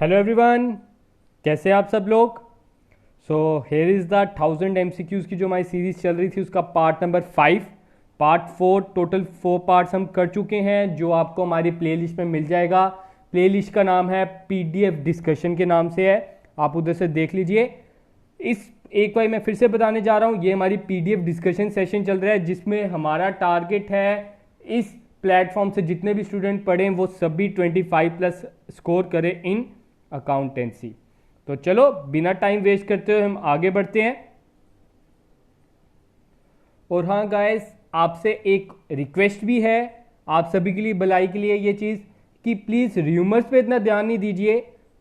Hello everyone, कैसे हैं आप सब लोग। So here is the 1000 MCQs की जो हमारी सीरीज चल रही थी उसका part number 5। Part 4 total 4 parts हम कर चुके हैं जो आपको हमारी प्लेलिस्ट में मिल जाएगा। प्लेलिस्ट का नाम है PDF डिस्कशन के नाम से है, आप उधर से देख लीजिए। इस एक बार मैं फिर से बताने जा रहा हूँ, ये हमारी PDF डिस्कशन सेशन चल रहा है जिसमें हमारा टारगेट है इस प्लेटफॉर्म से जितने भी स्टूडेंट पढ़ें वो सभी 25+ स्कोर करें इन अकाउंटेंसी। तो चलो बिना टाइम वेस्ट करते हुए हम आगे बढ़ते हैं। और हाँ गाइस, आपसे एक रिक्वेस्ट भी है आप सभी के लिए, भलाई के लिए ये चीज़ कि प्लीज़ र्यूमर्स पे इतना ध्यान नहीं दीजिए,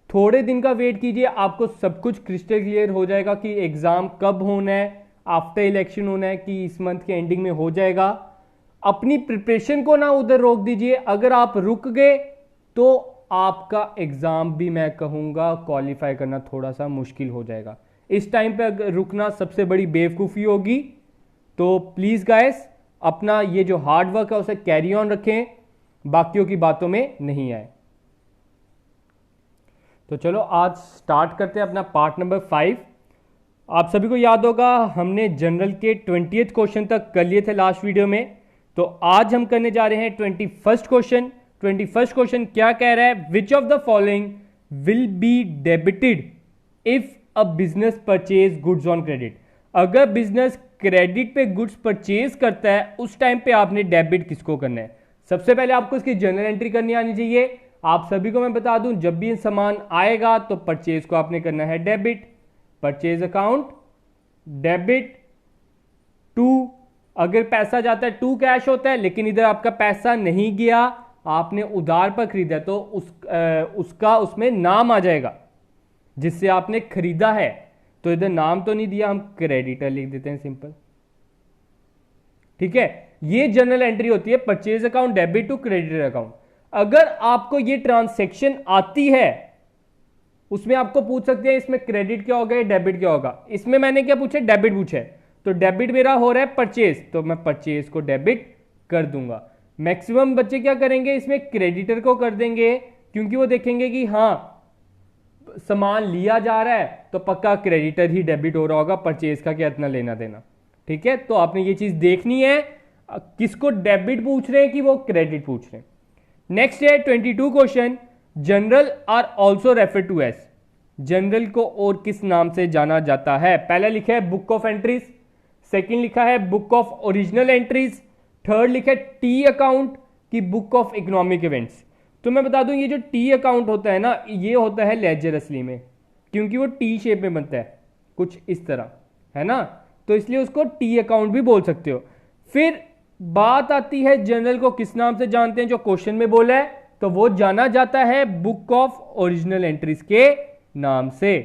थोड़े दिन का वेट कीजिए, आपको सब कुछ क्रिस्टल क्लियर हो जाएगा कि एग्ज़ाम कब होना है, आफ्टर इलेक्शन होना है कि इस मंथ के एंडिंग में हो जाएगा। अपनी प्रिपरेशन को ना उधर रोक दीजिए, अगर आप रुक गए तो आपका एग्जाम भी मैं कहूंगा क्वालिफाई करना थोड़ा सा मुश्किल हो जाएगा। इस टाइम पे अगर रुकना सबसे बड़ी बेवकूफ़ी होगी। तो प्लीज़ गाइस अपना ये जो हार्ड वर्क है उसे कैरी ऑन रखें, बाकियों की बातों में नहीं आए। तो चलो आज स्टार्ट करते हैं अपना पार्ट नंबर 5। आप सभी को याद होगा हमने जनरल के 20th क्वेश्चन तक कर लिए थे लास्ट वीडियो में, तो आज हम करने जा रहे हैं 21st क्वेश्चन। 21st क्वेश्चन क्या कह रहा है, which of the following will be debited if a business purchase goods on credit. अगर बिजनेस क्रेडिट पे गुड्स परचेज करता है उस टाइम पे आपने डेबिट किसको करना है। सबसे पहले आपको इसकी जर्नल एंट्री करनी आनी चाहिए। आप सभी को मैं बता दूं, जब भी सामान आएगा तो परचेज को आपने करना है debit, purchase account debit to. अगर पैसा जाता है टू कैश होता है, लेकिन इधर आपका पैसा नहीं गया, आपने उधार पर खरीदा तो उसका उसमें नाम आ जाएगा जिससे आपने खरीदा है। तो इधर नाम तो नहीं दिया, हम क्रेडिटर लिख देते हैं सिंपल, ठीक है। ये जनरल एंट्री होती है purchase account debit to creditor account. अगर आपको ये ट्रांसैक्शन आती है उसमें आपको पूछ सकते हैं इसमें क्रेडिट क्या होगा, डेबिट क्या होगा। इसमें मैंने क्या पूछा, डेबिट पूछा है, तो डेबिट मेरा हो रहा है परचेज, तो मैं परचेज को डेबिट कर दूंगा। मैक्सिमम बच्चे क्या करेंगे, इसमें क्रेडिटर को कर देंगे, क्योंकि वो देखेंगे कि हाँ सामान लिया जा रहा है तो पक्का क्रेडिटर ही डेबिट हो रहा होगा, परचेज का क्या इतना लेना देना, ठीक है। तो आपने ये चीज देखनी है, किसको डेबिट पूछ रहे हैं कि वो क्रेडिट पूछ रहे हैं। नेक्स्ट है 22 question, journal are also refer to as. Journal को और किस नाम से जाना जाता है। पहला लिखा है बुक ऑफ एंट्रीज, सेकंड लिखा है book of original entries, third लिखा है टी अकाउंट की बुक ऑफ इकोनॉमिक इवेंट्स। तो मैं बता दूं ये जो टी अकाउंट होता है ना, ये होता है लेजर असली में, क्योंकि वो टी शेप में बनता है कुछ इस तरह, है ना, तो इसलिए उसको टी अकाउंट भी बोल सकते हो। फिर बात आती है जनरल को किस नाम से जानते हैं, जो क्वेश्चन में बोला है, तो वो जाना जाता है बुक ऑफ ओरिजिनल एंट्रीज के नाम से।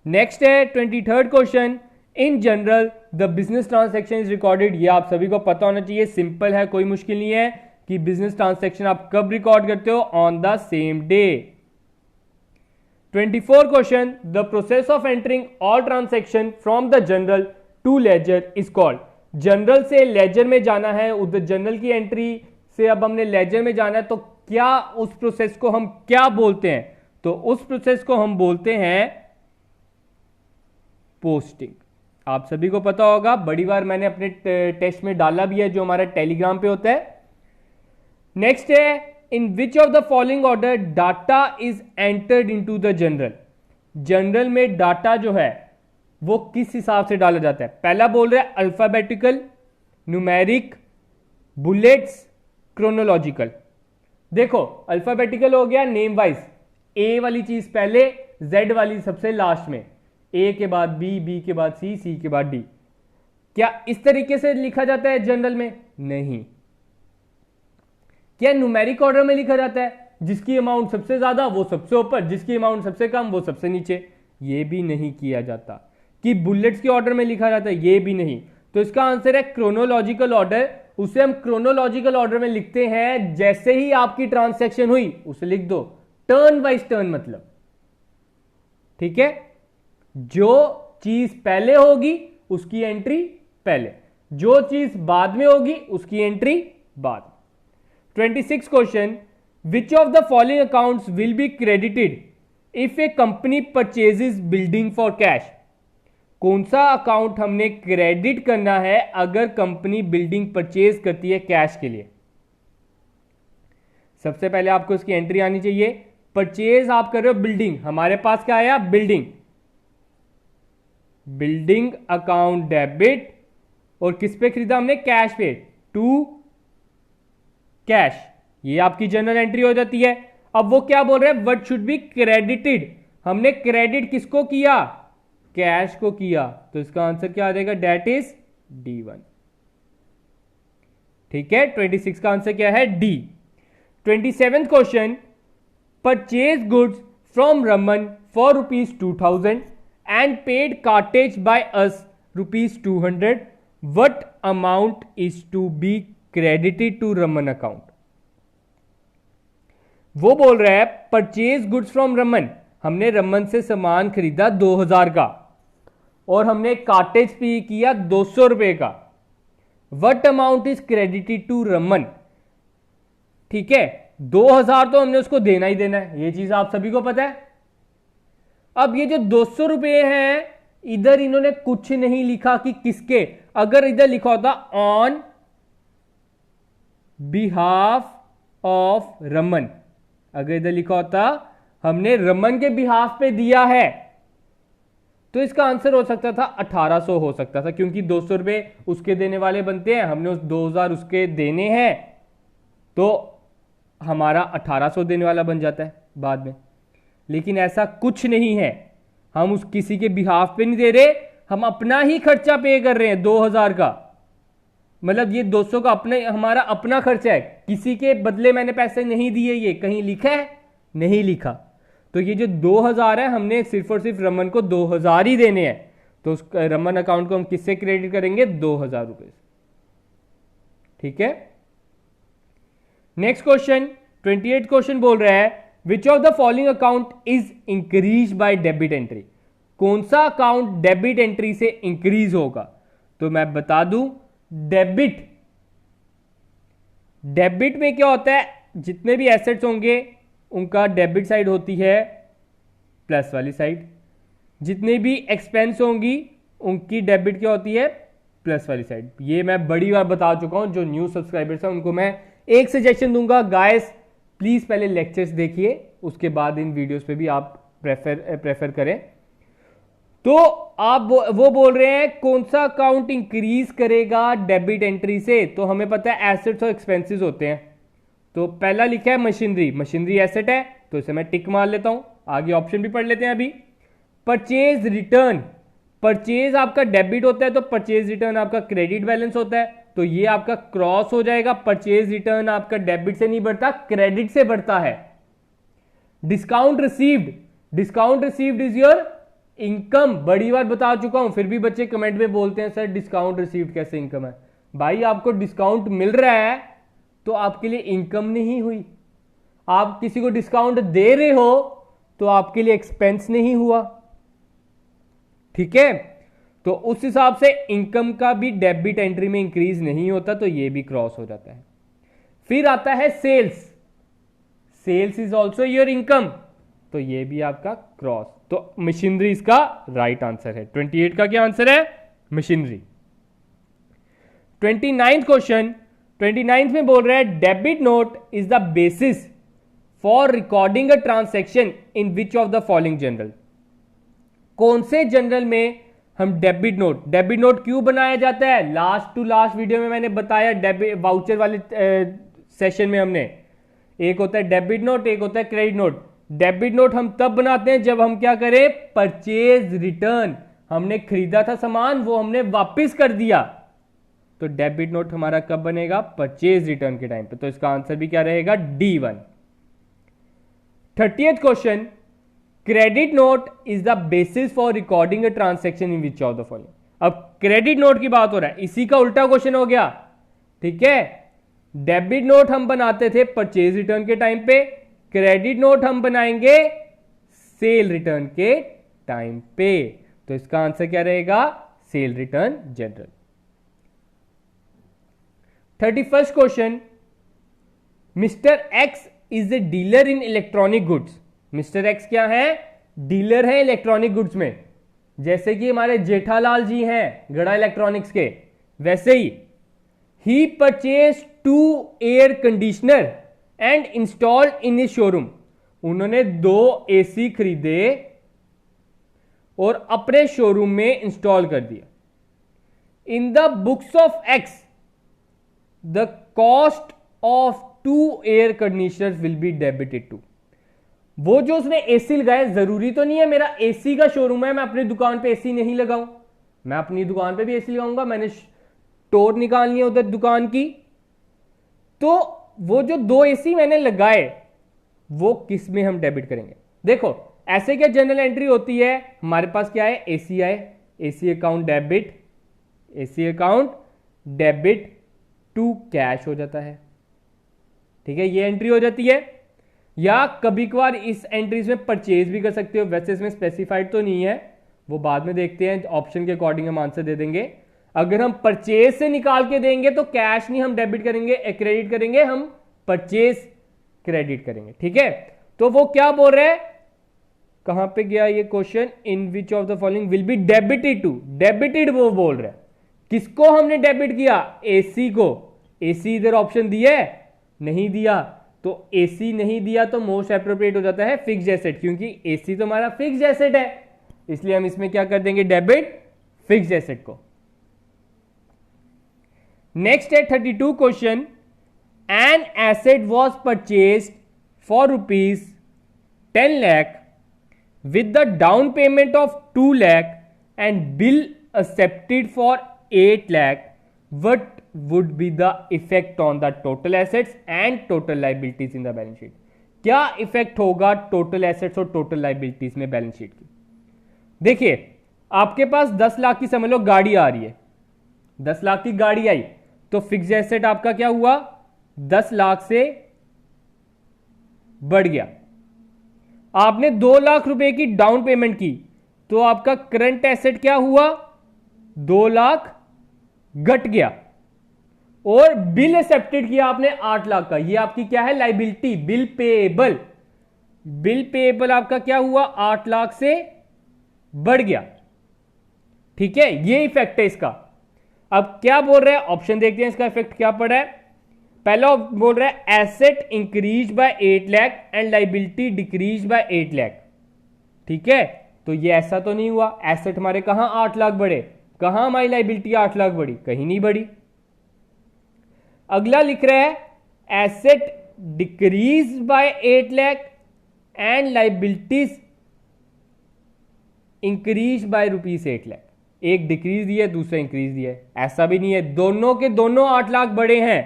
नेक्स्ट है 23rd question, in general the business transaction is recorded. ये आप सभी को पता होना चाहिए, सिंपल है, कोई मुश्किल नहीं है कि बिजनेस ट्रांसैक्शन आप कब रिकॉर्ड करते हो, on the same day. 24 question, the process of entering all transaction from the journal to ledger is called. Journal से लेजर में जाना है, उधर जनरल की एंट्री से अब हमने लेजर में जाना है, तो क्या उस प्रोसेस को हम क्या बोलते हैं, तो उस प्रोसेस को हम बोलते हैं पोस्टिंग। आप सभी को पता होगा, बड़ी बार मैंने अपने टेस्ट में डाला भी है, जो हमारा टेलीग्राम पे होता है। नेक्स्ट है, in which of the following order data is entered into the journal. Journal में डाटा जो है वो किस हिसाब से डाला जाता है। पहला बोल रहा है अल्फाबेटिकल, न्यूमेरिक, बुलेट्स, क्रोनोलॉजिकल। देखो अल्फाबेटिकल हो गया नेम वाइज, ए वाली चीज पहले, जेड वाली सबसे लास्ट में, ए के बाद बी, बी के बाद सी, सी के बाद डी। क्या इस तरीके से लिखा जाता है जनरल में? नहीं। क्या न्यूमेरिक ऑर्डर में लिखा जाता है, जिसकी अमाउंट सबसे ज्यादा वो सबसे ऊपर, जिसकी अमाउंट सबसे कम वो सबसे नीचे? ये भी नहीं किया जाता। कि बुलेट्स के ऑर्डर में लिखा जाता है? ये भी नहीं। तो इसका आंसर है क्रोनोलॉजिकल ऑर्डर। उसे हम क्रोनोलॉजिकल ऑर्डर में लिखते हैं, जैसे ही आपकी ट्रांसैक्शन हुई उसे लिख दो, टर्न वाइज टर्न मतलब, ठीक है। जो चीज पहले होगी उसकी एंट्री पहले, जो चीज बाद में होगी उसकी एंट्री बाद। 26 question, which of the following accounts will be credited if A company purchases building for cash? कौन सा अकाउंट हमने क्रेडिट करना है अगर कंपनी बिल्डिंग परचेज करती है कैश के लिए? सबसे पहले आपको इसकी एंट्री आनी चाहिए। परचेज आप कर रहे हो बिल्डिंग, हमारे पास क्या आया? बिल्डिंग। बिल्डिंग अकाउंट डेबिट, और किस पे खरीदा हमने? कैश पे, टू कैश। ये आपकी जनरल एंट्री हो जाती है। अब वो क्या बोल रहे हैं? What should be credited. हमने क्रेडिट किसको किया? कैश को किया, तो इसका आंसर क्या आ जाएगा? That is D1। ठीक है, 26 का आंसर क्या है? D। 27th question, purchase goods from Raman for ₹2000 and paid cartage by us ₹200. What amount is to be credited to Raman account? वो बोल रहा है परचेज गुड्स फ्रॉम रमन, हमने रमन से सामान खरीदा 2000 का और हमने कार्टेज पे किया 200 रुपए का। What amount is credited to Raman? ठीक है, 2000 तो हमने उसको देना ही देना है, ये चीज आप सभी को पता है। अब ये जो 200 रुपए हैं, इधर इन्होंने कुछ नहीं लिखा कि किसके। अगर इधर लिखा होता ऑन बिहाफ ऑफ रमन, अगर इधर लिखा होता हमने रमन के बिहाफ पे दिया है, तो इसका आंसर हो सकता था 1800 हो सकता था, क्योंकि 200 रुपए उसके देने वाले बनते हैं, हमने उस 2000 उसके देने हैं, तो हमारा 1800 देने वाला बन जाता है बाद में। लेकिन ऐसा कुछ नहीं है, हम उस किसी के बिहाफ पे नहीं दे रहे, हम अपना ही खर्चा पे कर रहे हैं 2000 का। मतलब ये 200 का अपने हमारा अपना खर्चा है, किसी के बदले मैंने पैसे नहीं दिए। ये कहीं लिखा है? नहीं लिखा। तो ये जो 2000 है, हमने सिर्फ और सिर्फ रमन को 2000 ही देने हैं, तो उस रमन अकाउंट को हम किससे क्रेडिट करेंगे? 2000 रुपए से। ठीक है, नेक्स्ट क्वेश्चन 28 क्वेश्चन बोल रहा है which of the following account is increase by debit entry? कौन सा अकाउंट डेबिट एंट्री से इंक्रीज होगा? तो मैं बता दूं, डेबिट में क्या होता है? जितने भी एसेट्स होंगे उनका डेबिट साइड होती है प्लस वाली साइड, जितने भी एक्सपेंस होंगी उनकी डेबिट क्या होती है? प्लस वाली साइड। ये मैं बड़ी बार बता चुका हूं, जो न्यू सब्सक्राइबर्स हैं उनको मैं एक सजेशन दूंगा, गाइस प्लीज पहले लेक्चर्स देखिए, उसके बाद इन वीडियोस पे भी आप प्रेफर करें। तो आप वो बोल रहे हैं कौन सा अकाउंट इंक्रीज करेगा डेबिट एंट्री से? तो हमें पता है एसेट्स और एक्सपेंसेस होते हैं, तो पहला लिखा है मशीनरी, मशीनरी एसेट है, तो इसे मैं टिक मार लेता हूं। आगे ऑप्शन भी पढ़ लेते हैं अभी। परचेज रिटर्न, परचेज आपका डेबिट होता है, तो परचेज रिटर्न आपका क्रेडिट बैलेंस होता है, तो ये आपका क्रॉस हो जाएगा। परचेज रिटर्न आपका डेबिट से नहीं बढ़ता, क्रेडिट से बढ़ता है। Discount received, discount received is your income. बड़ी बार बता चुका हूं, फिर भी बच्चे कमेंट में बोलते हैं सर डिस्काउंट रिसीव्ड कैसे इनकम है? भाई आपको डिस्काउंट मिल रहा है तो आपके लिए इनकम नहीं हुई। आप किसी को डिस्काउंट दे रहे हो तो आपके लिए एक्सपेंस नहीं हुआ। ठीक है, तो उस हिसाब से इनकम का भी डेबिट एंट्री में इंक्रीज नहीं होता, तो ये भी क्रॉस हो जाता है। फिर आता है sales, sales is also your income, तो ये भी आपका क्रॉस। तो मशीनरी इसका राइट आंसर है। 28 का क्या आंसर है? मशीनरी। 29th क्वेश्चन, 29th में बोल रहा है debit note is the basis for recording a transaction in which of the following general? कौन से जनरल में हम डेबिट नोट क्यों बनाया जाता है? लास्ट टू लास्ट वीडियो में मैंने बताया, डेबिट वाउचर वाले सेशन में हमने, एक होता है डेबिट नोट, एक होता है क्रेडिट नोट। डेबिट नोट हम तब बनाते हैं जब हम क्या करें? परचेज रिटर्न, हमने खरीदा था सामान, वो हमने वापस कर दिया, तो डेबिट नोट हमारा कब बनेगा? परचेज रिटर्न के टाइम पे। तो इसका आंसर भी क्या रहेगा? D1। 30th question, credit note is the basis for recording a transaction in which of the following? अब क्रेडिट नोट की बात हो रहा है, इसी का उल्टा क्वेश्चन हो गया। ठीक है, डेबिट नोट हम बनाते थे परचेज रिटर्न के टाइम पे, क्रेडिट नोट हम बनाएंगे सेल रिटर्न के टाइम पे, तो इसका आंसर क्या रहेगा? Cell return general. 31st question, mister x is a dealer in electronic goods. Mister x क्या है? डीलर है इलेक्ट्रॉनिक गुड्स में। जैसे कि हमारे जेठालाल जी हैं गड़ा इलेक्ट्रॉनिक्स के, वैसे ही purchase 2 air conditioner and installed in his showroom. उन्होंने 2 एसी खरीदे और अपने शोरूम में इंस्टॉल कर दिया। In the books of X the cost of 2 air conditioners will be debited to. वो जो उसने एसी लगाया, जरूरी तो नहीं है मेरा एसी का शोरूम है मैं अपनी दुकान पे एसी नहीं लगाऊं, मैं अपनी दुकान पे भी एसी लगाऊंगा। मैंने स्टोर निकालनी है उधर दुकान की, तो वो जो 2 एसी मैंने लगाए वो किस में हम डेबिट करेंगे? देखो ऐसे क्या जनरल एंट्री होती है, हमारे पास क्या है? एसी आए, AC account debit, AC account debit to cash हो जाता है। ठीक है, ये एंट्री हो जाती है। या कभी कभार इस एंट्रीज में परचेज भी कर सकते हो, वैसे इसमें स्पेसिफाइड तो नहीं है, वो बाद में देखते हैं, ऑप्शन के अकॉर्डिंग हम आंसर दे देंगे। अगर हम परचेज से निकाल के देंगे तो कैश नहीं हम डेबिट करेंगे, क्रेडिट करेंगे, हम परचेज क्रेडिट करेंगे। ठीक है, तो वो क्या बोल रहे हैं, कहां पे गया ये question? In which of the following will be debited to, debited वो बोल रहे हैं। किसको हमने डेबिट किया? एसी को। एसी इधर ऑप्शन दिया है? नहीं दिया, तो एसी नहीं दिया तो मोस्ट एप्रोप्रिएट हो जाता है फिक्स्ड एसेट, क्योंकि एसी तो हमारा फिक्स्ड एसेट है, इसलिए हम इसमें क्या कर देंगे? डेबिट फिक्स्ड एसेट को। नेक्स्ट है 32 question. An asset was purchased for ₹10 lakh with the down payment of 2 lakh and bill accepted for 8 lakh, what would be the effect on the total assets and total liabilities in the balance sheet? क्या effect होगा total assets और total liabilities में balance sheet की? देखिए आपके पास 10 लाख की समझ लो गाड़ी आ रही है, 10 लाख की गाड़ी आई तो फिक्स्ड एसेट आपका क्या हुआ? 10 लाख से बढ़ गया। आपने 2 लाख रुपए की डाउन पेमेंट की तो आपका करंट एसेट क्या हुआ? 2 लाख घट गया। और बिल एक्सेप्टेड किया आपने 8 लाख का, ये आपकी क्या है? Liability, bill payable. Bill payable आपका क्या हुआ? 8 लाख से बढ़ गया। ठीक है, ये इफेक्ट है इसका। अब क्या बोल रहे हैं? ऑप्शन देखते हैं इसका इफेक्ट क्या पड़ा है। पहला बोल रहा है asset increase by 8 lakh and liability decrease by 8 lakh. ठीक है, तो ये ऐसा तो नहीं हुआ, एसेट हमारे कहां 8 लाख बढ़े, कहां हमारी लाइबिलिटी 8 लाख बढ़ी? कहीं नहीं बढ़ी। अगला लिख रहा है asset decrease by 8 lakh and liabilities increase by ₹8 lakh. एक डिक्रीज दिया है, दूसरा इंक्रीज दिया है, ऐसा भी नहीं है, दोनों के दोनों 8 लाख बढ़े हैं।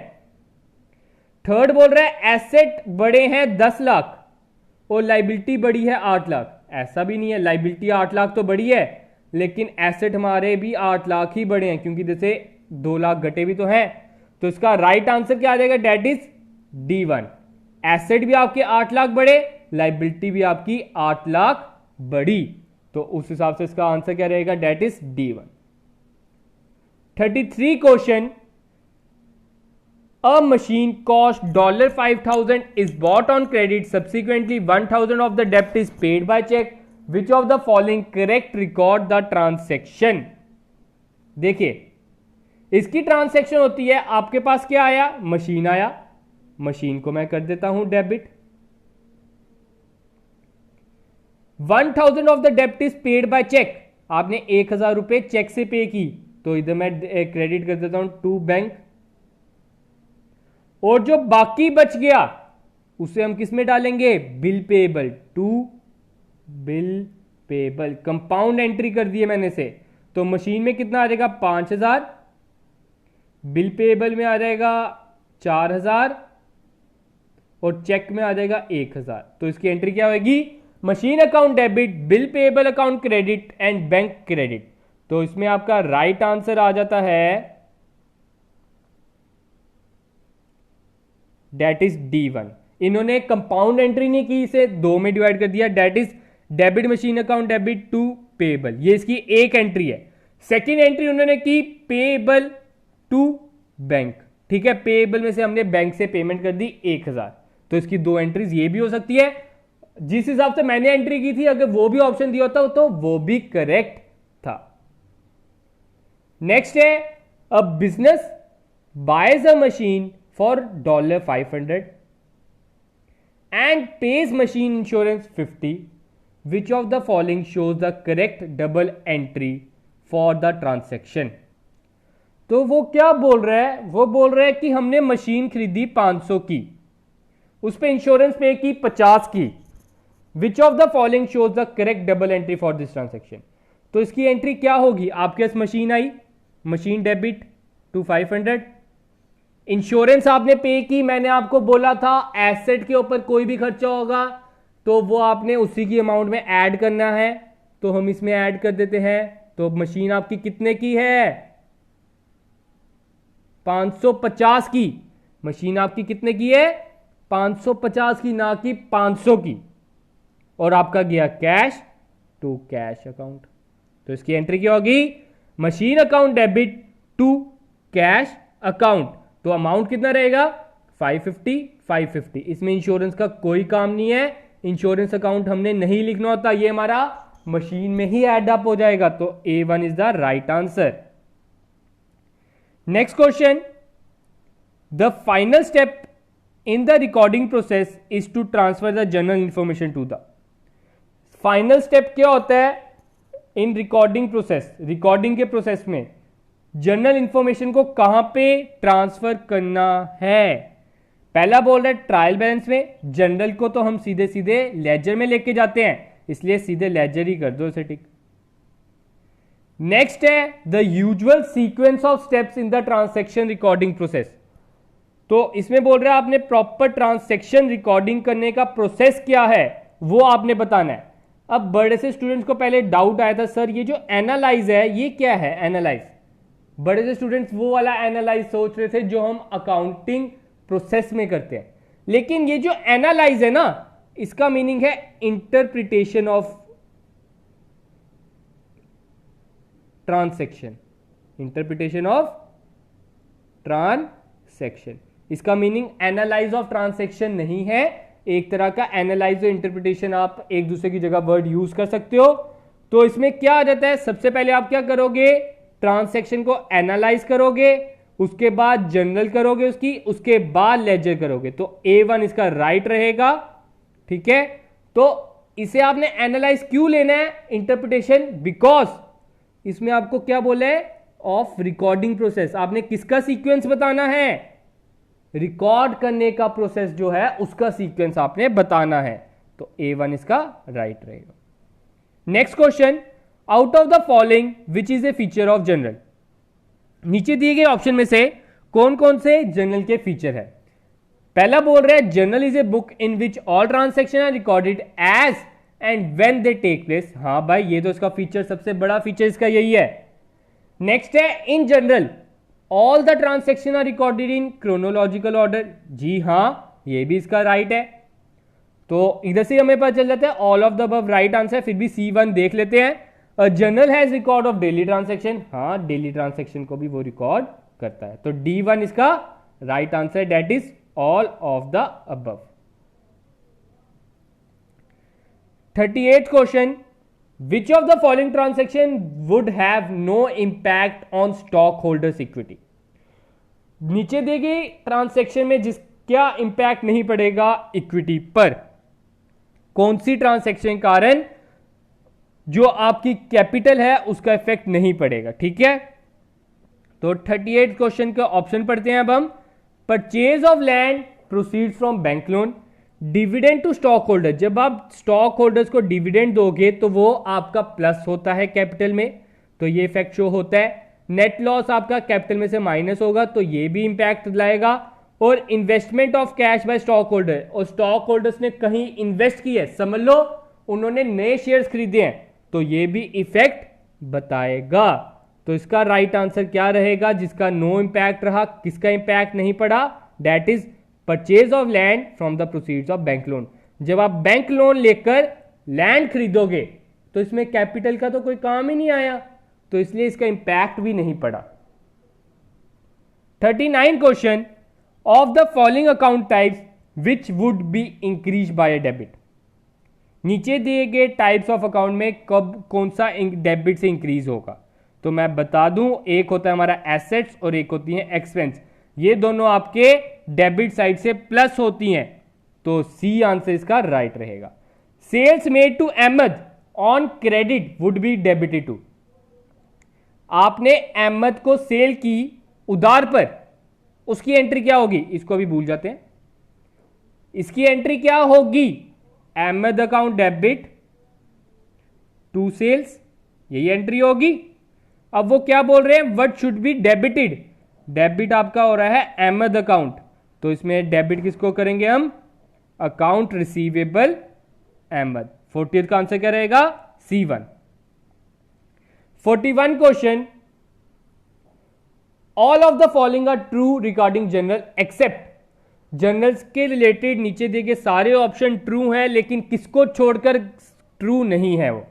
थर्ड बोल रहा है एसेट बढ़े हैं 10 लाख और लाइबिलिटी बढ़ी है 8 लाख, ऐसा भी नहीं है, लाइबिलिटी 8 लाख तो बढ़ी है लेकिन एसेट हमारे भी 8 लाख ही बढ़े हैं, क्योंकि जैसे 2 लाख घटे भी तो हैं। तो इसका राइट आंसर क्या आ जाएगा? That is D1। एसेट भी आपके 8 लाख बढ़े, लाइबिलिटी भी आपकी 8 लाख बढ़ी, तो उस हिसाब से इसका आंसर क्या रहेगा? That is D1। 33 question. A machine cost $5,000 is bought on credit. Subsequently, 1,000 of the debt is paid by check. Which of the following correct record the transaction? देखिए इसकी ट्रांसैक्शन होती है, आपके पास क्या आया? मशीन आया, मशीन को मैं कर देता हूं डेबिट। 1,000 ऑफ द डेब्ट इज पेड बाय चेक, आपने 1,000 रुपए चेक से पे की, तो इधर मैं क्रेडिट कर देता हूं टू बैंक। और जो बाकी बच गया उसे हम किस में डालेंगे? Bill payable, to bill payable. Compound entry कर दी है मैंने से, तो मशीन में कितना आ जाएगा? 5,000, बिल पेएबल में आ जाएगा 4,000 और चेक में आ जाएगा 1,000। तो इसकी एंट्री क्या होगी? Machine account debit, bill payable account credit and bank credit. तो इसमें आपका राइट आंसर आ जाता है डेट इज D1। इन्होंने कंपाउंड एंट्री नहीं की, इसे 2 में डिवाइड कर दिया, that is debit machine account debit to payable, ये इसकी एक एंट्री है। सेकेंड एंट्री उन्होंने की पेएबल टू बैंक। ठीक है, पेएबल में से हमने बैंक से पेमेंट कर दी 1,000, तो इसकी 2 एंट्रीज ये भी हो सकती है। जिस हिसाब से मैंने एंट्री की थी, अगर वो भी ऑप्शन दिया होता तो वो भी करेक्ट था। नेक्स्ट है, a business boys a machine for $500 and pays machine insurance 50. Which of the following shows the correct double entry for the transaction? तो वो क्या बोल रहा है, वो बोल रहा है कि हमने मशीन खरीदी 500 की, उस पर इंश्योरेंस पे की 50 की। Which of the following shows the correct double entry for this transaction? तो इसकी एंट्री क्या होगी? आपके पास मशीन आई, मशीन डेबिट टू 500, इंश्योरेंस आपने पे की, मैंने आपको बोला था एसेट के ऊपर कोई भी खर्चा होगा तो वो आपने उसी की अमाउंट में ऐड करना है, तो हम इसमें ऐड कर देते हैं। तो मशीन आपकी कितने की है? 550 की। मशीन आपकी कितने की है? 550 की, ना कि 500 की। और आपका गया कैश टू कैश अकाउंट। तो इसकी एंट्री क्या होगी? Machine account debit to cash account. तो अमाउंट कितना रहेगा? 550। इसमें इंश्योरेंस का कोई काम नहीं है, इंश्योरेंस अकाउंट हमने नहीं लिखना होता, ये हमारा मशीन में ही एड अप हो जाएगा। तो A1 is the right answer. Next question, the final step in the recording process is to transfer the journal information to the. Final step क्या होता है इन रिकॉर्डिंग प्रोसेस? रिकॉर्डिंग के process में journal information को कहां पे transfer करना है? पहला बोल रहा है ट्रायल बैलेंस में, जनरल को तो हम सीधे सीधे लेजर में लेके जाते हैं, इसलिए सीधे लेजर ही कर दो इसे टिक। नेक्स्ट है the usual sequence of steps in the transaction recording process. तो इसमें बोल रहा है आपने प्रॉपर ट्रांजैक्शन रिकॉर्डिंग करने का प्रोसेस क्या है वो आपने बताना है। अब बड़े से स्टूडेंट्स को पहले डाउट आया था, सर ये जो एनालाइज है ये क्या है? एनालाइज, बड़े से स्टूडेंट्स वो वाला एनालाइज सोच रहे थे जो हम अकाउंटिंग प्रोसेस में करते हैं, लेकिन ये जो एनालाइज है ना, इसका मीनिंग है interpretation of transaction. Interpretation of transaction, इसका मीनिंग एनालाइज ऑफ ट्रांसैक्शन नहीं है। एक तरह का एनालाइज और इंटरप्रिटेशन आप एक दूसरे की जगह वर्ड यूज कर सकते हो। तो इसमें क्या आ जाता है, सबसे पहले आप क्या करोगे? ट्रांसैक्शन को एनालाइज करोगे, उसके बाद जनरल करोगे उसकी, उसके बाद लेजर करोगे। तो A1 इसका राइट रहेगा। ठीक है, तो इसे आपने एनालाइज क्यों लेना है? इंटरप्रिटेशन, बिकॉज इसमें आपको क्या बोला है? Of recording process. आपने किसका सीक्वेंस बताना है? रिकॉर्ड करने का प्रोसेस जो है उसका सीक्वेंस आपने बताना है। तो A1 इसका राइट रहेगा। Next question, out of the following which is a feature of general? नीचे दिए गए ऑप्शन में से कौन कौन से जनरल के फीचर है? पहला बोल रहा है journal is a book in which all transaction are recorded as and when they take place. हाँ भाई, ये तो इसका फीचर, सबसे बड़ा फीचर इसका यही है। नेक्स्ट है in journal all the transaction are recorded in chronological order. जी हाँ, ये भी इसका राइट है। तो इधर से हमें पता चल जाता है all of the above right answer. फिर भी C1 देख लेते हैं। Journal has record of daily transaction. हाँ, डेली ट्रांसैक्शन को भी वो रिकॉर्ड करता है। तो D1 इसका right answer, that is all of the above. 38th question, which of the following transaction would have no impact on stock holders equity? नीचे दी गई ट्रांसैक्शन में जिसका इंपैक्ट नहीं पड़ेगा इक्विटी पर, कौन सी ट्रांसैक्शन कारण जो आपकी कैपिटल है उसका इफेक्ट नहीं पड़ेगा? ठीक है, तो 38 क्वेश्चन का ऑप्शन पढ़ते हैं अब हम। Purchase of land proceeds from bank loan, dividend to stock holder. जब आप स्टॉक होल्डर्स को डिविडेंड दोगे तो वो आपका प्लस होता है कैपिटल में, तो ये इफेक्ट शो होता है। नेट लॉस आपका कैपिटल में से माइनस होगा, तो ये भी इंपैक्ट लाएगा। और investment of cash by stock holder, और स्टॉक होल्डर्स ने कहीं इन्वेस्ट किया है, समझ लो उन्होंने नए शेयर्स खरीदे हैं, तो ये भी इफेक्ट बताएगा। तो इसका राइट आंसर क्या रहेगा? जिसका नो इंपैक्ट रहा, किसका इंपैक्ट नहीं पड़ा? That is purchase of land from the proceeds of bank loan. जब आप बैंक लोन लेकर लैंड खरीदोगे तो इसमें कैपिटल का तो कोई काम ही नहीं आया, तो इसलिए इसका इंपैक्ट भी नहीं पड़ा। 39 question, of the following account types which would be increase by debit. नीचे दिए गए टाइप्स ऑफ अकाउंट में कब कौन सा डेबिट से इंक्रीज होगा? तो मैं बता दूं, एक होता है हमारा एसेट्स और एक होती है एक्सपेंस। ये दोनों आपके डेबिट साइड से प्लस होती हैं, तो सी आंसर इसका राइट रहेगा। Sales made to Ahmad on credit would be debited to. आपने अहमद को सेल की उधार पर, उसकी एंट्री क्या होगी? इसको भी भूल जाते हैं। इसकी एंट्री क्या होगी? Ahmad account debit to sales, यही एंट्री होगी। अब वो क्या बोल रहे हैं? What should be debited. Debit आपका हो रहा है अहमद अकाउंट, तो इसमें डेबिट किसको करेंगे हम? Account receivable Ahmad. 40th का आंसर क्या रहेगा? C1। 41 question, all of the following are true regarding journal except. Journals के रिलेटेड नीचे दिए गए सारे ऑप्शन ट्रू हैं, लेकिन किसको छोड़कर ट्रू नहीं है वो?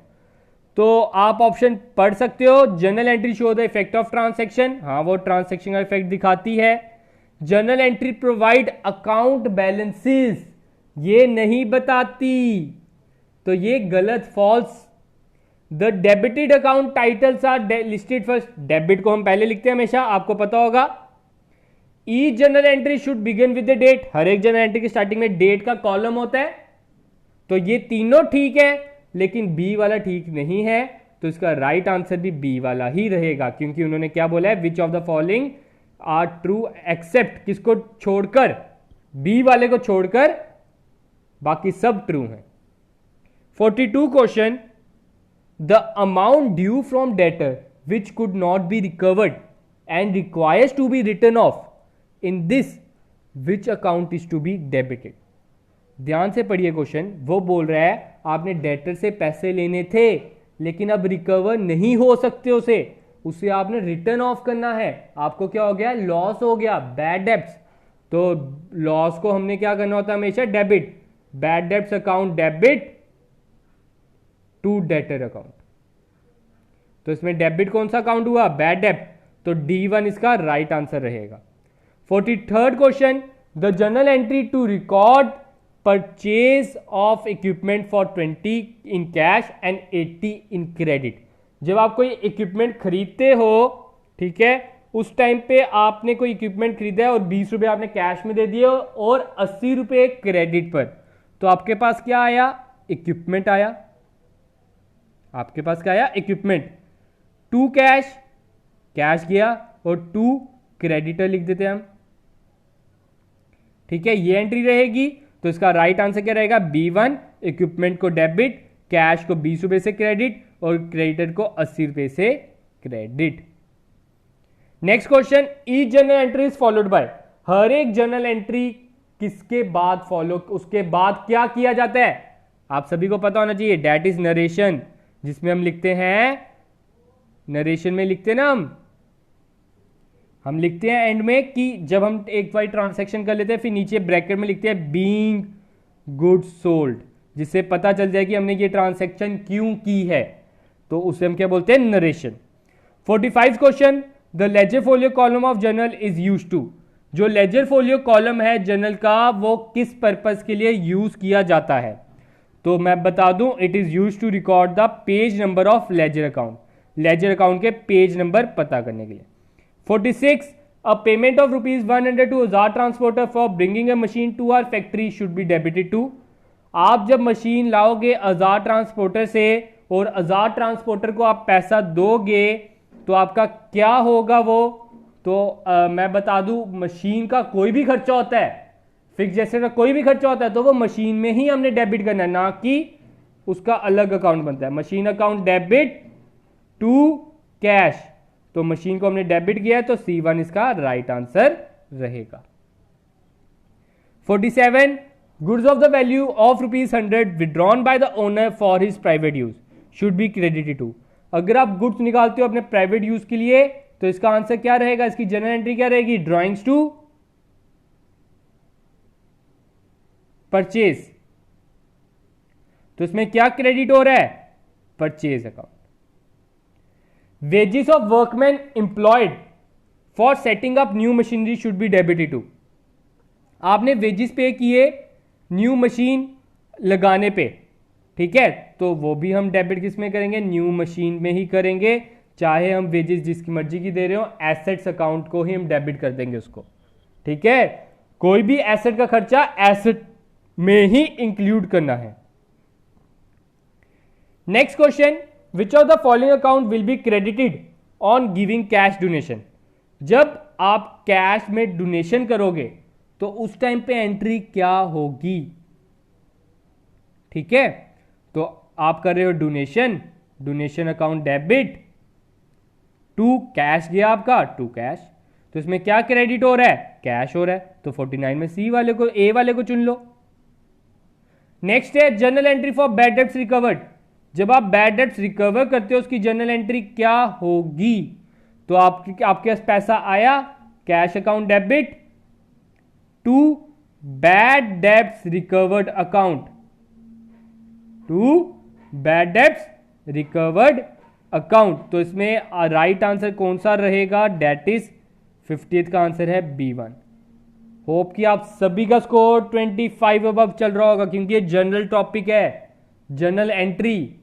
तो आप ऑप्शन पढ़ सकते हो। Journal entry show the effect of transaction, हाँ वो ट्रांसैक्शन का इफेक्ट दिखाती है। Journal entry provide account balances, ये नहीं बताती, तो ये गलत, false. The debited account titles are listed first, debit को हम पहले लिखते हैं हमेशा, आपको पता होगा। Each journal entry should begin with the date, हर एक जनरल एंट्री की स्टार्टिंग में डेट का कॉलम होता है। तो ये तीनों ठीक है, लेकिन बी वाला ठीक नहीं है, तो इसका राइट आंसर भी बी वाला ही रहेगा, क्योंकि उन्होंने क्या बोला है? Which of the following are true except, किसको छोड़कर? बी वाले को छोड़कर बाकी सब ट्रू हैं। 42 question, the amount due from debtor which could not be recovered and requires to be return off in this which account is to be debited. ध्यान से पढ़िए क्वेश्चन, वो बोल रहा है आपने डेटर से पैसे लेने थे, लेकिन अब रिकवर नहीं हो सकते उसे आपने रिटर्न ऑफ करना है। आपको क्या हो गया? लॉस हो गया, बैड डेब्ट्स। तो लॉस को हमने क्या करना होता है? हमेशा debit. Bad debts account debit to debtor account. तो इसमें डेबिट कौन सा अकाउंट हुआ? बैड डेब्ट, तो D1 इसका राइट आंसर रहेगा। 43rd question, the journal entry to record purchase of equipment for 20 in cash and 80 in credit. जब आप कोई इक्विपमेंट खरीदते हो, ठीक है, उस टाइम पे आपने कोई इक्विपमेंट खरीदा है और 20 रुपए आपने कैश में दे दिए और 80 रुपए क्रेडिट पर, तो आपके पास क्या आया? इक्विपमेंट आया। आपके पास क्या आया? इक्विपमेंट। टू कैश, कैश गया, और टू क्रेडिटर लिख देते हैं हम, ठीक है, ये एंट्री रहेगी। तो इसका राइट आंसर क्या रहेगा? B1। इक्विपमेंट को डेबिट, कैश को 20 रुपए से क्रेडिट और क्रेडिटर को 80 रुपए से credit. Next question, each journal entry is followed by. हर एक जनरल एंट्री किसके बाद फॉलो, उसके बाद क्या किया जाता है? आप सभी को पता होना चाहिए, दैट इज नरेशन, जिसमें हम लिखते हैं, नरेशन में लिखते हैं ना हम लिखते हैं एंड में कि जब हम एक बार ट्रांसैक्शन कर लेते हैं, फिर नीचे ब्रैकेट में लिखते हैं बीइंग गुड्स सोल्ड, जिससे पता चल जाए कि हमने ये ट्रांसैक्शन क्यों की है, तो उसे हम क्या बोलते हैं? Narration. 45 question, the ledger folio column of journal is use to. जो लेजर फोलियो कॉलम है जर्नल का, वो किस पर्पस के लिए यूज किया जाता है? तो मैं बता दूं, it is use to record the page number of ledger account, ledger account के पेज नंबर पता करने के लिए। 46, a payment of ₹100 to Azad transporter for bringing a machine to our factory should be debited to. आप जब machine लाओगे आजाद transporter से और आजाद ट्रांसपोर्टर को आप पैसा दोगे, तो आपका क्या होगा वो? तो मैं बता दूं, मशीन का कोई भी खर्चा होता है, फिक्स एसेट का कोई भी खर्चा होता है, तो वो मशीन में ही हमने डेबिट करना है, ना कि उसका अलग अकाउंट बनता है। Machine account debit to cash, तो मशीन को हमने डेबिट किया है, तो C1 इसका राइट आंसर रहेगा। 47, goods of the value of ₹100 withdrawn by the owner for his private use should be credited to. अगर आप गुड्स निकालते हो अपने प्राइवेट यूज के लिए, तो इसका आंसर क्या रहेगा? इसकी जनरल एंट्री क्या रहेगी? Drawings to purchase. तो इसमें क्या क्रेडिट हो रहा है? Purchase account. Wages of workman employed for setting up new machinery should be debited to. आपने वेजेस पे किए न्यू मशीन लगाने पे, ठीक है, तो वो भी हम डेबिट किस में करेंगे, न्यू मशीन में ही करेंगे, चाहे हम वेजेस जिसकी मर्जी की दे रहे हो, एसेट्स अकाउंट को ही हम डेबिट कर देंगे उसको, ठीक है। कोई भी एसेट का खर्चा एसेट में ही इंक्लूड करना है। Next question, which of the following account will be credited on giving cash donation. जब आप कैश में डोनेशन करोगे तो उस टाइम पे एंट्री क्या होगी, ठीक है। तो आप कर रहे हो donation, donation account debit, to cash गया आपका, टू कैश, तो इसमें क्या क्रेडिट हो रहा है, कैश हो रहा है, तो 49 में सी वाले को, ए वाले को चुन लो। नेक्स्ट है journal entry for bad debts recovered. जब आप बैड डेब्ट्स रिकवर करते हो उसकी जर्नल एंट्री क्या होगी, तो आपके पास पैसा आया, cash account debit, to bad debts recovered account, to bad debts recovered account. तो इसमें राइट आंसर कौन सा रहेगा, डेट इज 50th का आंसर है B1। होप कि आप सभी का स्कोर 25 अबव चल रहा होगा, क्योंकि ये जनरल टॉपिक है, जनरल एंट्री,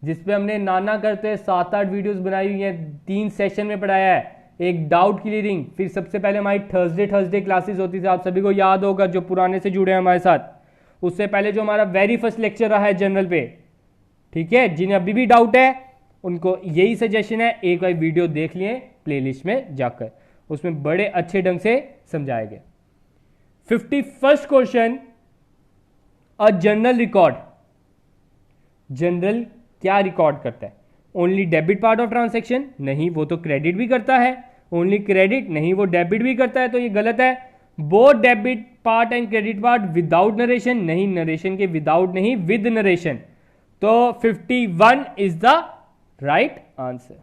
जिसपे हमने नाना करते 7-8 वीडियोस बनाई हुई हैं, 3 सेशन में पढ़ाया है। एक डाउट क्लियरिंग, फिर सबसे पहले हमारी थर्सडे क्लासेस होती थी, आप सभी को याद होगा जो पुराने से जुड़े हैं हमारे साथ। उससे पहले जो हमारा वेरी फर्स्ट लेक्चर रहा है जनरल पे, ठीक है। जिन्हें अभी भी डाउट है उनको यही सजेशन है, एक बार वीडियो देख लिए प्लेलिस्ट में जाकर, उसमें बड़े अच्छे ढंग से समझाया गया। 51st क्वेश्चन, अ जर्नल रिकॉर्ड। जनरल क्या रिकॉर्ड करता है, only debit part of transaction, नहीं वो तो क्रेडिट भी करता है, ओनली क्रेडिट, नहीं वो डेबिट भी करता है, तो ये गलत है। Both debit part and credit part without narration, नहीं नरेशन के विदाउट नहीं, विद नरेशन, तो 51 is the right answer.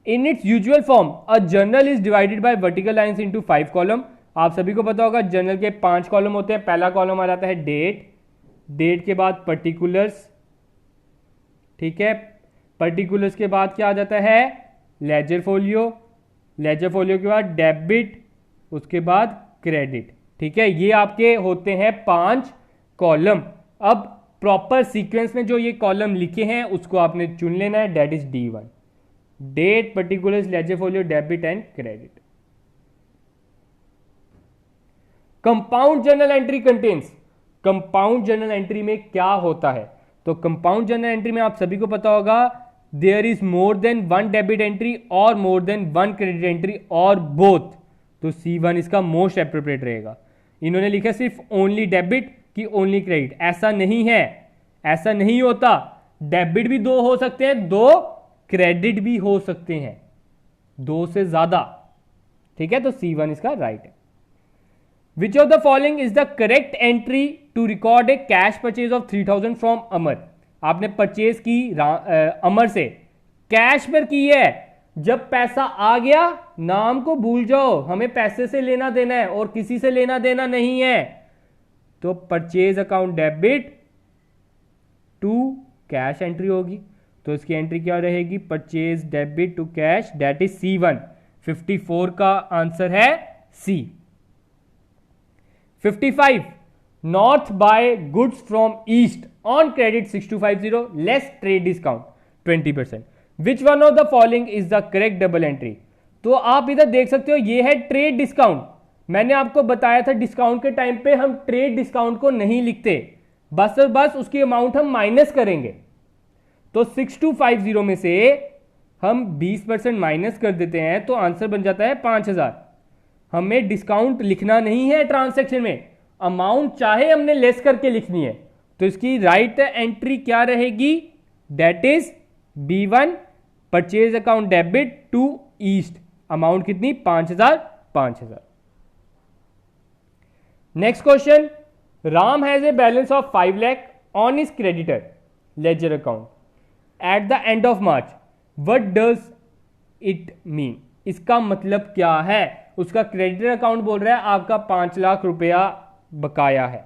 In its usual form a journal is divided by vertical lines into 5 column. आप सभी को पता होगा जर्नल के 5 कॉलम होते हैं। पहला कॉलम आ जाता है डेट, डेट के बाद पर्टिकुलर्स, ठीक है, पर्टिकुलर्स के बाद क्या आ जाता है, लेजर फोलियो, लेजर फोलियो के बाद डेबिट, उसके बाद क्रेडिट, ठीक है। ये आपके होते हैं 5 कॉलम। अब प्रॉपर सीक्वेंस में जो ये कॉलम लिखे हैं उसको आपने चुन लेना है, that is D1, date, particulars, ledger folio, debit and credit. Compound journal entry contains, compound journal entry में क्या होता है, तो कंपाउंड जर्नल एंट्री में आप सभी को पता होगा there is more than 1 debit entry और मोर देन 1 क्रेडिट एंट्री और बोथ, तो C1 इसका मोस्ट एप्रोप्रिएट रहेगा। इन्होंने लिखा सिर्फ ओनली डेबिट कि ओनली क्रेडिट, ऐसा नहीं है, ऐसा नहीं होता, डेबिट भी 2 हो सकते हैं, 2 क्रेडिट भी हो सकते हैं, 2 से ज्यादा, ठीक है, तो C1 इसका राइट है। Which of the following is the correct entry to record a cash purchase of 3000 from अमर। आपने परचेज की अमर से, कैश पर की है, जब पैसा आ गया नाम को भूल जाओ, हमें पैसे से लेना देना है और किसी से लेना देना नहीं है, तो purchase account debit to cash entry होगी, तो इसकी एंट्री क्या रहेगी, purchase debit to cash, that is C1। 54 का आंसर है C। 55, North buy goods from East on credit 6250, less trade discount 20%। Which one of the following is the correct double entry. तो आप इधर देख सकते हो ये है ट्रेड डिस्काउंट। मैंने आपको बताया था डिस्काउंट के टाइम पे हम ट्रेड डिस्काउंट को नहीं लिखते, बस और बस उसकी अमाउंट हम माइनस करेंगे। तो 6250 में से हम 20% माइनस कर देते हैं तो आंसर बन जाता है 5000। हमें डिस्काउंट लिखना नहीं है ट्रांसैक्शन में, अमाउंट चाहे हमने लेस करके लिखनी है, तो इसकी राइट एंट्री क्या रहेगी, that is B1, purchase account debit to East, amount कितनी 5000। Next question, Ram has a balance of 5 lakh on his creditor ledger account at the end of March, what does it mean. इसका मतलब क्या है, उसका creditor account बोल रहा है आपका 5 लाख रुपया बकाया है,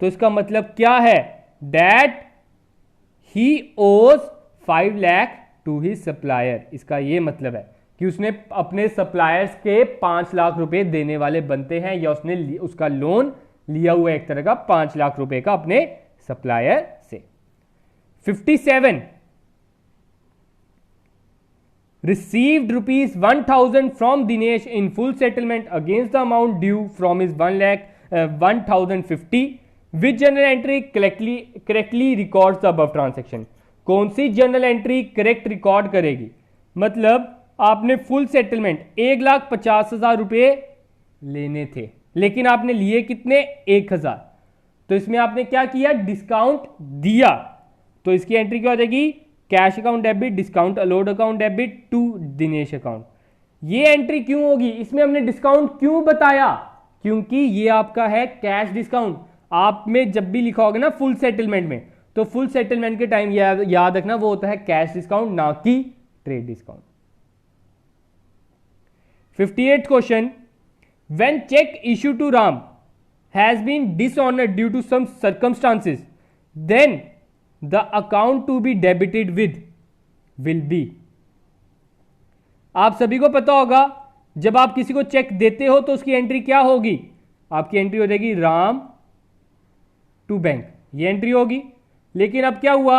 तो इसका मतलब क्या है, दैट ही ओज 5 लाख टू हिज सप्लायर, इसका ये मतलब है कि उसने अपने सप्लायर्स के 5 लाख रुपए देने वाले बनते हैं, या उसने उसका लोन लिया हुआ एक तरह का 5 लाख रुपए का अपने सप्लायर से। 57 received rupees 1000 from Dinesh in full settlement against the amount due from his 1,1050. Which journal entry correctly records the above transaction? कौन सी जर्नल एंट्री करेक्ट रिकॉर्ड करेगी? मतलब आपने फुल सेटलमेंट 1,50,000 रुपए लेने थे, लेकिन आपने लिए कितने? 1,000। तो इसमें आपने क्या किया? डिस्काउंट दिया। तो इसकी एंट्री क्या हो जाएगी? Cash account debit, discount allowed account debit to Dinesh account. ये एंट्री क्यों होगी? इसमें हमने डिस्काउंट क्यों बताया? क्योंकि ये आपका है कैश डिस्काउंट। आप में जब भी लिखा होगा ना फुल सेटलमेंट में, तो फुल सेटलमेंट के टाइम याद रखना वो होता है कैश डिस्काउंट, ना कि trade discount. 58th question, when cheque issue to Ram has been dishonoured due to some circumstances, then the account to be debited with will be. आप सभी को पता होगा जब आप किसी को चेक देते हो तो उसकी एंट्री क्या होगी? आपकी एंट्री हो जाएगी राम टू बैंक, ये एंट्री होगी। लेकिन अब क्या हुआ?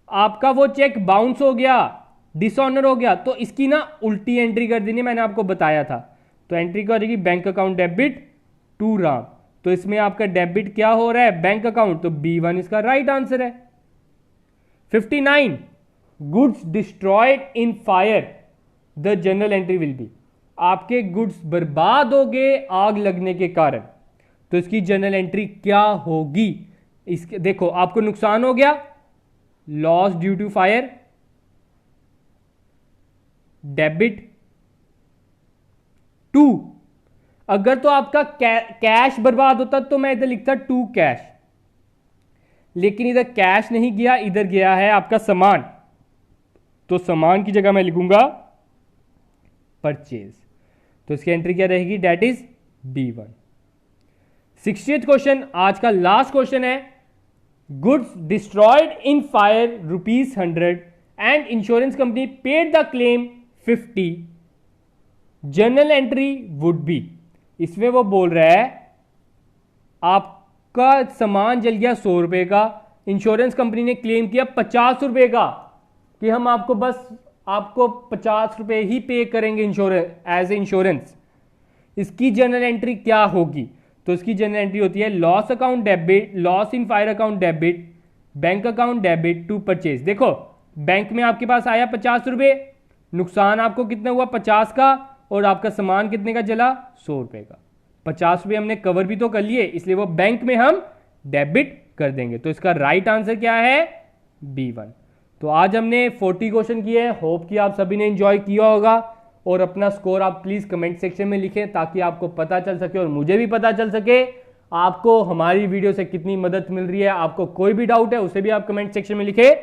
आपका वो चेक बाउंस हो गया, डिसऑनर हो गया, तो इसकी ना उल्टी एंट्री कर देनी, मैंने आपको बताया था। तो एंट्री क्या हो जाएगी? Bank account debit to Ram. तो इसमें आपका डेबिट क्या हो रहा है? बैंक अकाउंट, तो B1 इसका राइट आंसर है। 59 goods destroyed in fire, the general entry will be. आपके गुड्स बर्बाद हो गए आग लगने के कारण, तो इसकी जनरल एंट्री क्या होगी? इसके देखो, आपको नुकसान हो गया, loss due to fire, debit to. अगर तो आपका कैश बर्बाद होता तो मैं इधर लिखता टू कैश, लेकिन इधर कैश नहीं गया, इधर गया है आपका सामान, तो सामान की जगह मैं लिखूंगा परचेज। तो इसकी एंट्री क्या रहेगी? Date is B1। 60th question, आज का लास्ट क्वेश्चन है, goods destroyed in fire ₹100 and insurance company paid the claim 50, journal entry would be. इसमें वो बोल रहा है आपका सामान जल गया 100 रुपए का, इंश्योरेंस कंपनी ने क्लेम किया 50 रुपए का, कि हम आपको 50 रुपए ही पे करेंगे इंश्योरेंस एज ए इंश्योरेंस। इसकी जनरल एंट्री क्या होगी? तो इसकी जनरल एंट्री होती है loss account debit, loss in fire account debit, bank account debit to purchase. देखो, बैंक में आपके पास आया 50 रुपए, नुकसान आपको कितना हुआ? 50 का, और आपका सामान कितने का जला? 100 रुपए का। 50 रुपए हमने कवर भी तो कर लिए, इसलिए वो बैंक में हम डेबिट कर देंगे। तो इसका राइट आंसर क्या है? B1। तो आज हमने 40 क्वेश्चन किए हैं। होप कि आप सभी ने एंजॉय किया होगा, और अपना स्कोर आप प्लीज कमेंट सेक्शन में लिखें, ताकि आपको पता चल सके और मुझे भी पता चल सके आपको हमारी वीडियो से कितनी मदद मिल रही है। आपको कोई भी डाउट है उसे भी आप कमेंट सेक्शन में लिखें।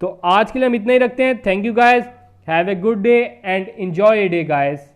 तो आज के लिए हम इतना ही रखते हैं। Thank you guys, have a good day and enjoy a day guys.